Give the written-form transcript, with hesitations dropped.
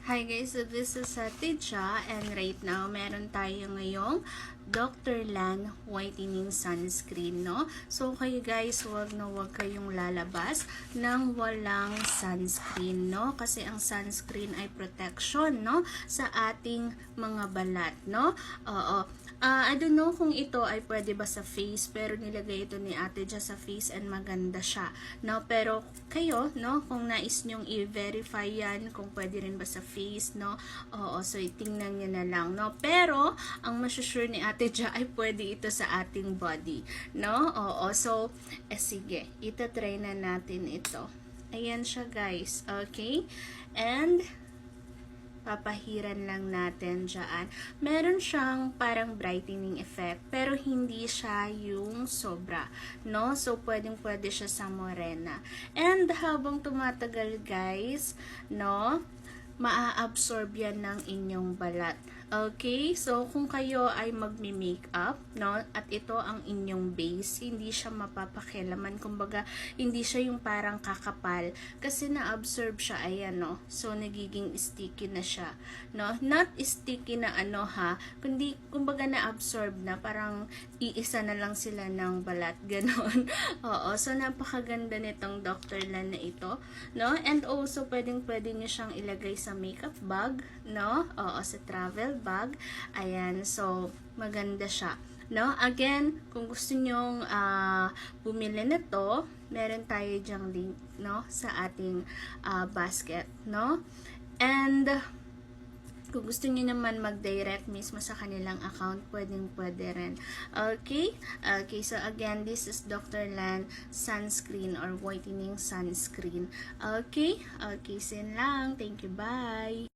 Hi guys, so this is Tidja, and right now meron tayo ngayong Dr. Lan Whitening Sunscreen, no? So kayo guys, wag kayong lalabas ng walang sunscreen, no? Kasi ang sunscreen ay protection, no? Sa ating mga balat, no? Oo. I don't know kung ito ay pwede ba sa face, pero nilagay ito ni Ate Ja sa face and maganda siya, no? Pero kayo, no, kung nais nyong i-verify yan, kung pwede rin ba sa face, no? Oo, so itingnan nyo na lang, no? Pero, ang masusure ni Ate Ja ay pwede ito sa ating body, no? Oo, so, sige, itatry na natin ito. Ayan siya guys, okay? And, papahiran lang natin dyan. Meron siyang parang brightening effect, pero hindi siya yung sobra, no? So, pwede siya sa morena. And, habang tumatagal, guys, no, maa-absorb yan ng inyong balat. Okay? So, kung kayo ay magmi-makeup, no, at ito ang inyong base, hindi siya mapapakilaman. Kumbaga, hindi siya yung parang kakapal. Kasi na-absorb siya, ayan, no. So, nagiging sticky na siya, no. Not sticky na ano, ha. Kundi, kumbaga, na-absorb na. Parang, iisa na lang sila ng balat. Ganon. Oo. So, napakaganda nitong Dr. Lan na ito, no. And also, pwedeng-pwede nyo siyang ilagay sa makeup bag, no. Oo, sa travel bag. Ayan, so maganda siya, no? Again, kung gusto nyong bumili nito, meron tayo dyang link, no, sa ating basket, no? And kung gusto niyo naman mag-direct mismo sa kanilang account, pwede rin. Okay? Okay, so again, this is Dr. Lan Sunscreen or Whitening Sunscreen. Okay? Okay, sin lang. Thank you, bye!